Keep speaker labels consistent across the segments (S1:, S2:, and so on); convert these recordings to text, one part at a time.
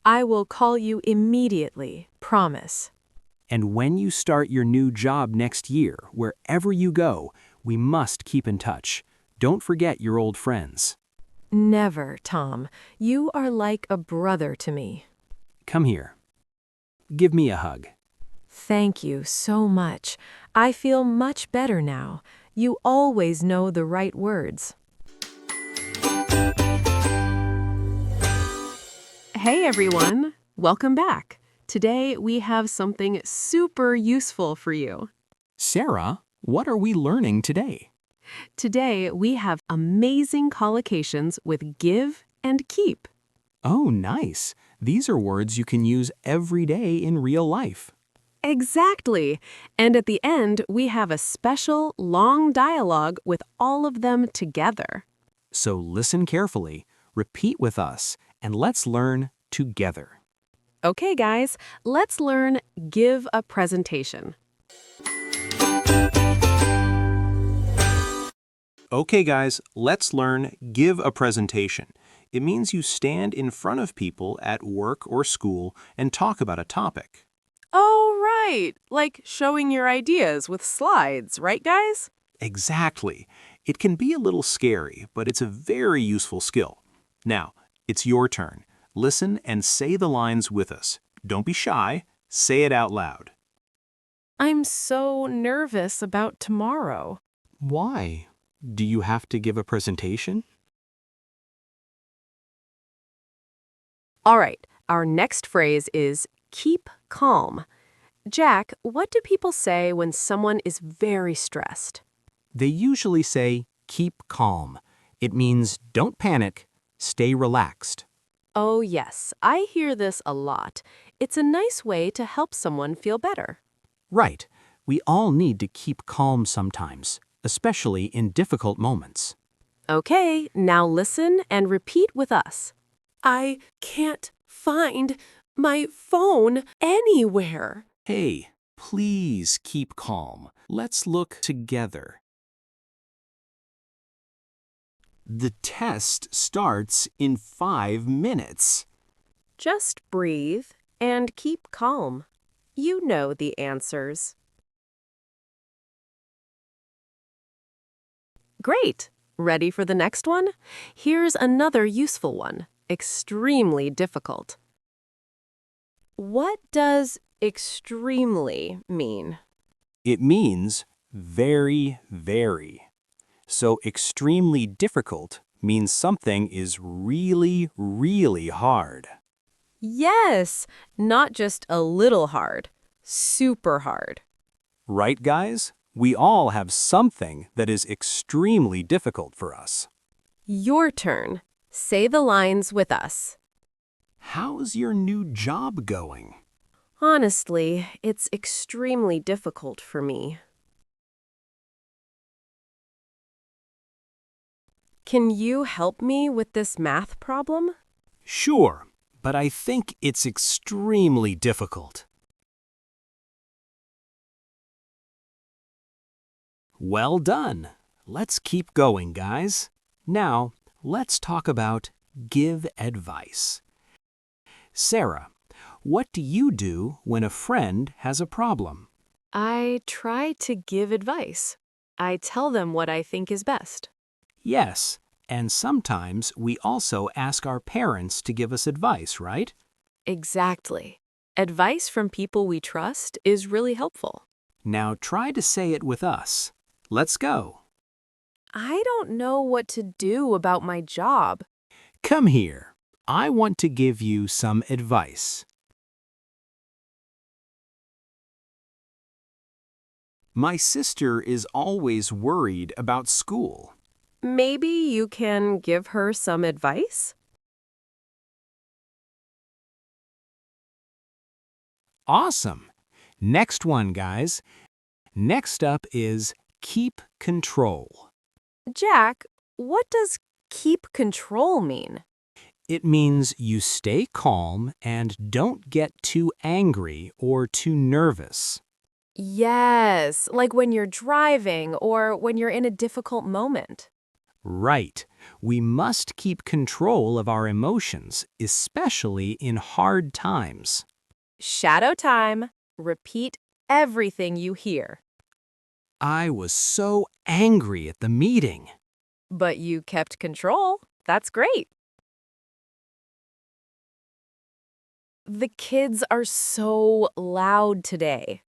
S1: I will call you immediately, promise.
S2: And when you start your new job next year, wherever you go, we must keep in touch. Don't forget your old friends.
S1: Never, Tom. You are like a brother to me.
S2: Come here. Give me a hug.
S1: Thank you so much. I feel much better now. You always know the right words. Hey everyone, welcome back. Today we have something super useful for you.
S2: Sarah, what are we learning today?
S1: Today we have amazing collocations with give and keep.
S2: Oh, nice. These are words you can use every day in real life.
S1: Exactly. And at the end, we have a special, long dialogue with all of them together.
S2: So listen carefully, repeat with us, and let's learn together.
S1: Okay, guys, let's learn give a presentation.
S2: Okay, guys, let's learn give a presentation. It means you stand in front of people at work or school and talk about a topic.
S1: Oh, right. Like showing your ideas with slides, right, guys?
S2: Exactly. It can be a little scary, but it's a very useful skill. Now, it's your turn. Listen and say the lines with us. Don't be shy. Say it out loud.
S1: I'm so nervous about tomorrow.
S2: Why? Do you have to give a presentation?
S1: All right, our next phrase is keep calm. Jack, what do people say when someone is very stressed?
S2: They usually say, keep calm. It means don't panic, stay relaxed.
S1: Oh, yes, I hear this a lot. It's a nice way to help someone feel better.
S2: Right. We all need to keep calm sometimes, especially in difficult moments.
S1: Okay, now listen and repeat with us. I can't find my phone anywhere.
S2: Hey, please keep calm. Let's look together. The test starts in 5 minutes.
S1: Just breathe and keep calm. You know the answers. Great! Ready for the next one? Here's another useful one. Extremely difficult. What does extremely mean?
S2: It means very, very. So extremely difficult means something is really, really hard.
S1: Yes, not just a little hard, super hard.
S2: Right, guys? We all have something that is extremely difficult for us.
S1: Your turn. Say the lines with us.
S2: How's your new job going?
S1: Honestly, it's extremely difficult for me. Can you help me with this math problem?
S2: Sure, but I think it's extremely difficult. Well done. Let's keep going, guys. Now, let's talk about give advice. Sarah, what do you do when a friend has a problem?
S1: I try to give advice. I tell them what I think is best.
S2: Yes, and sometimes we also ask our parents to give us advice, right?
S1: Exactly. Advice from people we trust is really helpful.
S2: Now try to say it with us. Let's go.
S1: I don't know what to do about my job.
S2: Come here. I want to give you some advice. My sister is always worried about school.
S1: Maybe you can give her some advice?
S2: Awesome. Next one, guys. Next up is keep control.
S1: Jack, what does keep control mean?
S2: It means you stay calm and don't get too angry or too nervous.
S1: Yes, like when you're driving or when you're in a difficult moment.
S2: Right. We must keep control of our emotions, especially in hard times.
S1: Shadow time. Repeat everything you hear.
S2: I was so angry at the meeting.
S1: But you kept control. That's great. The kids are so loud today.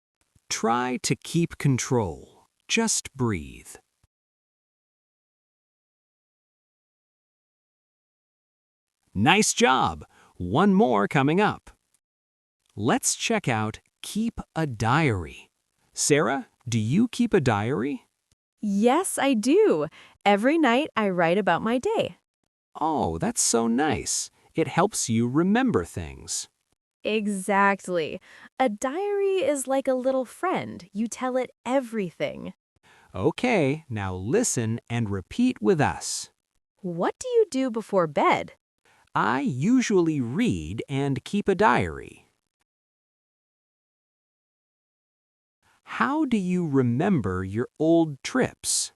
S2: Try to keep control. Just breathe. Nice job! One more coming up. Let's check out keep a diary. Sarah, do you keep a diary?
S1: Yes, I do. Every night I write about my day.
S2: Oh, that's so nice. It helps you remember things.
S1: Exactly. A diary is like a little friend. You tell it everything.
S2: Okay, now listen and repeat with us.
S1: What do you do before bed?
S2: I usually read and keep a diary. How do you remember your old trips?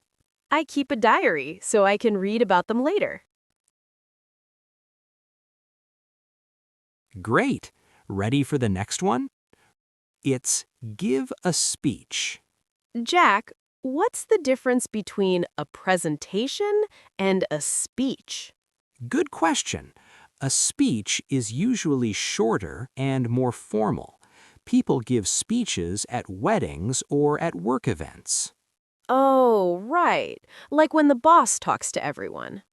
S1: I keep a diary so I can read about them later.
S2: Great. Ready for the next one? It's give a speech.
S1: Jack, what's the difference between a presentation and a speech?
S2: Good question. A speech is usually shorter and more formal. People give speeches at weddings or at work events.
S1: Oh, right. Like when the boss talks to everyone.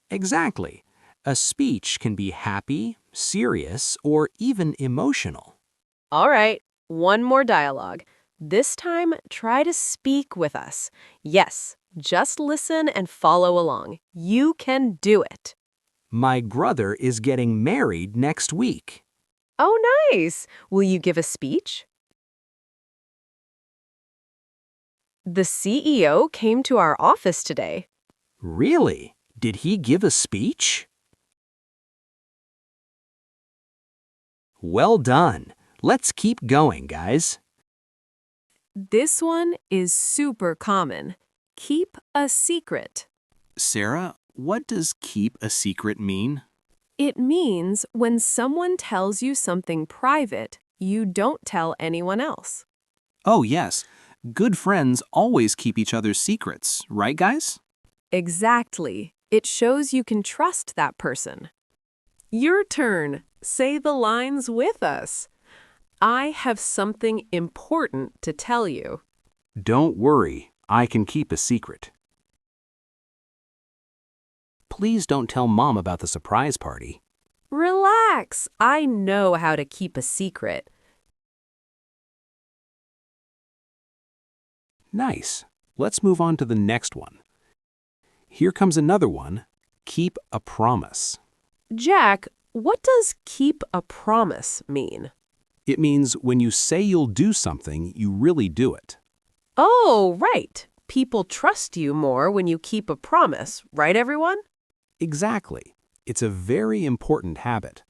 S2: Exactly. A speech can be happy, serious, or even emotional.
S1: All right, one more dialogue. This time, try to speak with us. Yes, just listen and follow along. You can do it.
S2: My brother is getting married next week.
S1: Oh, nice. Will you give a speech? The CEO came to our office today.
S2: Really? Did he give a speech? Well done. Let's keep going, guys.
S1: This one is super common. Keep a secret.
S2: Sarah, what does keep a secret mean?
S1: It means when someone tells you something private, you don't tell anyone else.
S3: Oh, yes. Good friends always keep each other's secrets, right, guys?
S1: Exactly. It shows you can trust that person. Your turn. Say the lines with us. I have something important to tell you.
S3: Don't worry, I can keep a secret.
S2: Please don't tell Mom about the surprise party.
S1: Relax. I know how to keep a secret.
S2: Nice. Let's move on to the next one. Here comes another one. Keep a promise.
S1: Jack, what does keep a promise mean?
S2: It means when you say you'll do something, you really do it.
S1: Oh, right. People trust you more when you keep a promise, right, everyone?
S2: Exactly. It's a very important habit.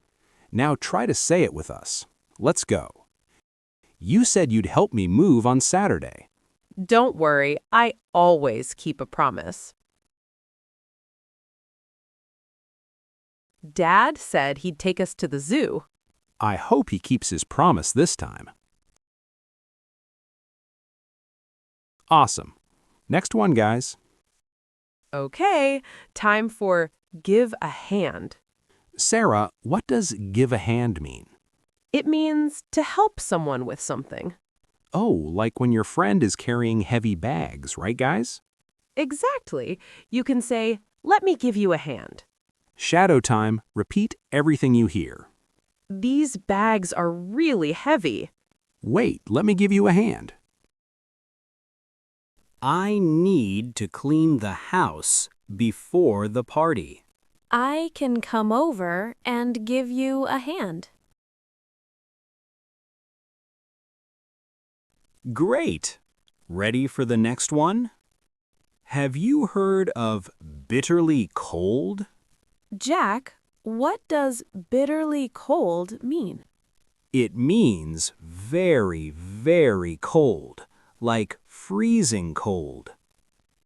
S2: Now try to say it with us. Let's go. You said you'd help me move on Saturday.
S1: Don't worry, I always keep a promise. Dad said he'd take us to the zoo.
S2: I hope he keeps his promise this time. Awesome. Next one, guys.
S1: Okay, time for give a hand.
S2: Sarah, what does give a hand mean?
S1: It means to help someone with something.
S2: Oh, like when your friend is carrying heavy bags, right, guys?
S1: Exactly. You can say, let me give you a hand.
S2: Shadow time. Repeat everything you hear.
S1: These bags are really heavy.
S2: Wait, let me give you a hand. I need to clean the house before the party.
S4: I can come over and give you a hand.
S2: Great! Ready for the next one? Have you heard of bitterly cold?
S1: Jack, what does bitterly cold mean?
S2: It means very, very cold, like freezing cold.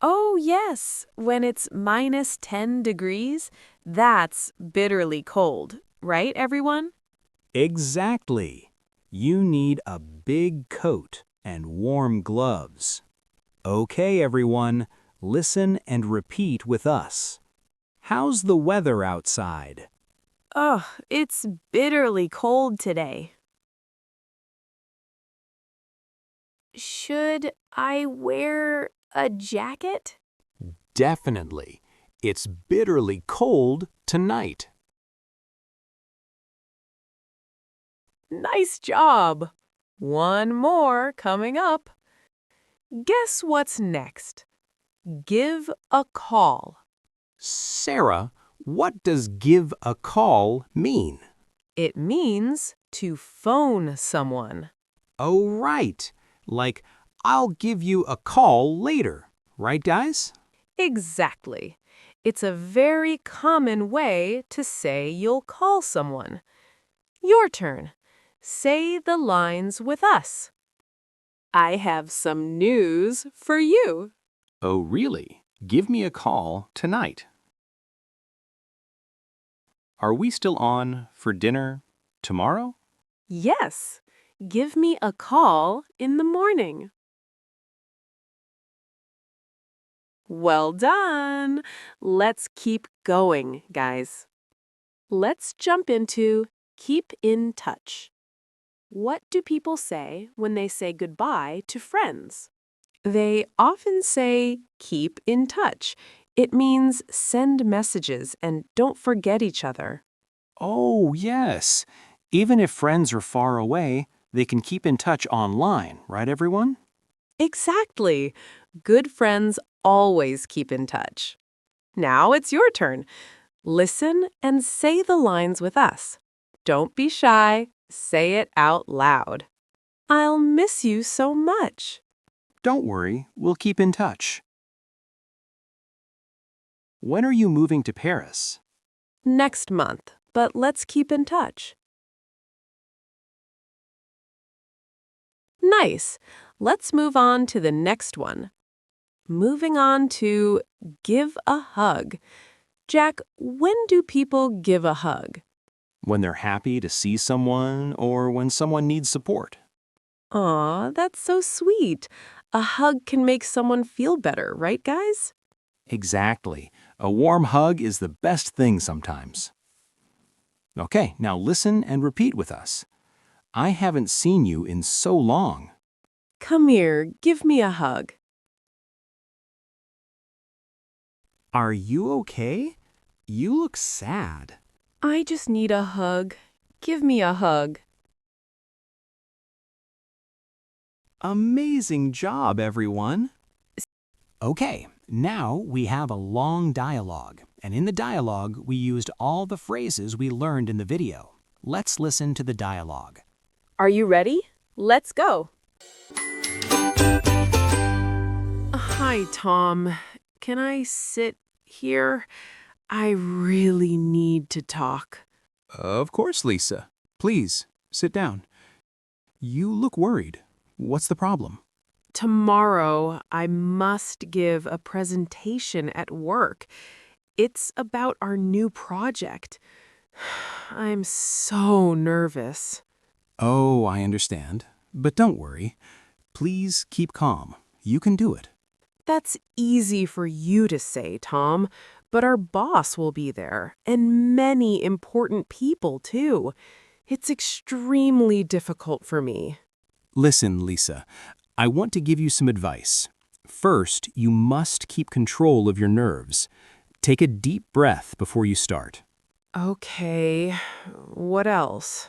S1: Oh, yes, when it's -10 degrees, that's bitterly cold, right, everyone?
S2: Exactly. You need a big coat and warm gloves. Okay, everyone, listen and repeat with us. How's the weather outside?
S1: Oh, it's bitterly cold today. Should I wear a jacket?
S2: Definitely. It's bitterly cold tonight.
S1: Nice job. One more coming up. Guess what's next? Give a call.
S2: Sarah, what does give a call mean?
S1: It means to phone someone.
S2: Oh, right. Like, I'll give you a call later. Right, guys?
S1: Exactly. It's a very common way to say you'll call someone. Your turn. Say the lines with us. I have some news for you.
S3: Oh, really? Give me a call tonight. Are we still on for dinner tomorrow?
S1: Yes. Give me a call in the morning. Well done. Let's keep going, guys. Let's jump into keep in touch. What do people say when they say goodbye to friends? They often say keep in touch. It means send messages and don't forget each other.
S3: Oh, yes. Even if friends are far away, they can keep in touch online, right, everyone?
S1: Exactly. Good friends always keep in touch. Now it's your turn. Listen and say the lines with us. Don't be shy. Say it out loud. I'll miss you so much.
S3: Don't worry, we'll keep in touch. When are you moving to Paris?
S1: Next month, but let's keep in touch. Nice. Let's move on to the next one. Moving on to give a hug. Jack, when do people give a hug?
S3: When they're happy to see someone or when someone needs support.
S1: Aw, that's so sweet. A hug can make someone feel better, right, guys?
S3: Exactly. A warm hug is the best thing sometimes. Okay, now listen and repeat with us. I haven't seen you in so long.
S1: Come here, give me a hug.
S2: Are you okay? You look sad.
S1: I just need a hug. Give me a hug.
S2: Amazing job, everyone. Okay, now we have a long dialogue, and in the dialogue, we used all the phrases we learned in the video. Let's listen to the dialogue.
S1: Are you ready? Let's go. Hi, Tom. Can I sit here? I really need to talk.
S3: Of course, Lisa. Please, sit down. You look worried. What's the problem?
S1: Tomorrow, I must give a presentation at work. It's about our new project. I'm so nervous.
S3: Oh, I understand. But don't worry. Please keep calm. You can do it.
S1: That's easy for you to say, Tom, but our boss will be there, and many important people, too. It's extremely difficult for me.
S3: Listen, Lisa, I want to give you some advice. First, you must keep control of your nerves. Take a deep breath before you start.
S1: Okay, what else?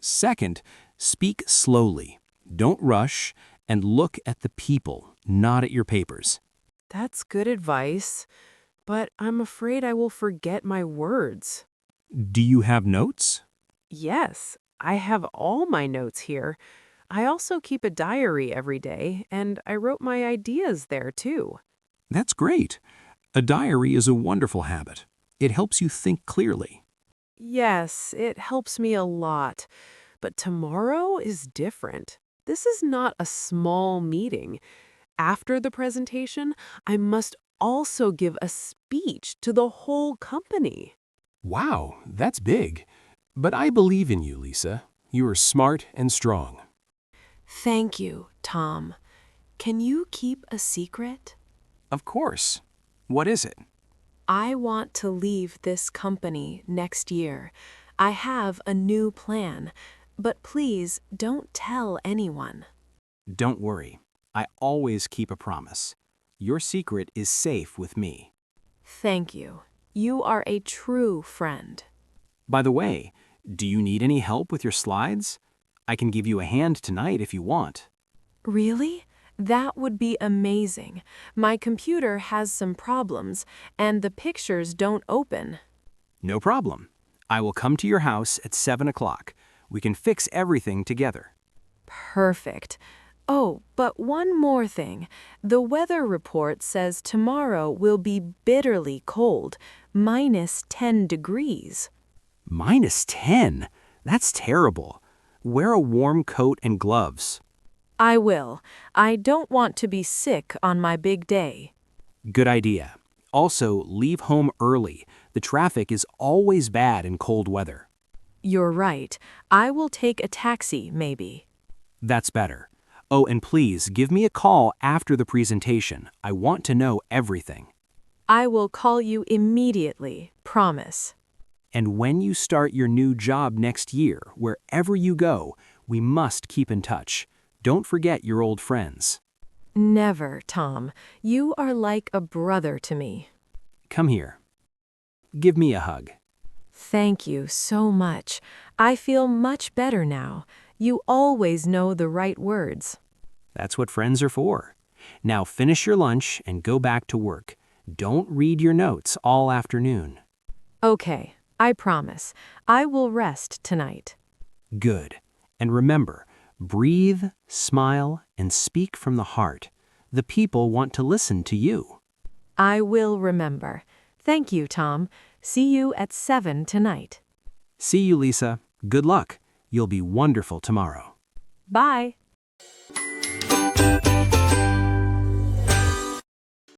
S3: Second, speak slowly. Don't rush and look at the people, not at your papers.
S1: That's good advice, but I'm afraid I will forget my words.
S3: Do you have notes?
S1: Yes, I have all my notes here. I also keep a diary every day, and I wrote my ideas there, too.
S3: That's great. A diary is a wonderful habit. It helps you think clearly.
S1: Yes, it helps me a lot. But tomorrow is different. This is not a small meeting. after the presentation, I must also give a speech to the whole company.
S5: Wow, that's big. But I believe in you, Lisa. You are smart and strong.
S1: Thank you, Tom. Can you keep a secret?
S3: Of course. What is it?
S1: I want to leave this company next year. I have a new plan, but please don't tell anyone.
S3: Don't worry. I always keep a promise. Your secret is safe with me.
S1: Thank you. You are a true friend.
S3: By the way, do you need any help with your slides? I can give you a hand tonight if you want.
S1: Really? That would be amazing. My computer has some problems, and the pictures don't open.
S3: No problem. I will come to your house at 7 o'clock. We can fix everything together.
S1: Perfect. Oh, but one more thing. The weather report says tomorrow will be bitterly cold, -10 degrees.
S3: -10? That's terrible. Wear a warm coat and gloves.
S1: I will. I don't want to be sick on my big day.
S3: Good idea. Also, leave home early. The traffic is always bad in cold weather.
S1: You're right. I will take a taxi, maybe.
S3: That's better. Oh, and please give me a call after the presentation. I want to know everything.
S1: I will call you immediately, promise.
S3: And when you start your new job next year, wherever you go, we must keep in touch. Don't forget your old friends.
S1: Never, Tom. You are like a brother to me.
S3: Come here. Give me a hug.
S1: Thank you so much. I feel much better now. You always know the right words.
S3: That's what friends are for. Now finish your lunch and go back to work. Don't read your notes all afternoon.
S1: Okay, I promise. I will rest tonight.
S3: Good. And remember, breathe, smile, and speak from the heart. The people want to listen to you.
S1: I will remember. Thank you, Tom. See you at 7 tonight.
S3: See you, Lisa. Good luck. You'll be wonderful tomorrow.
S1: Bye.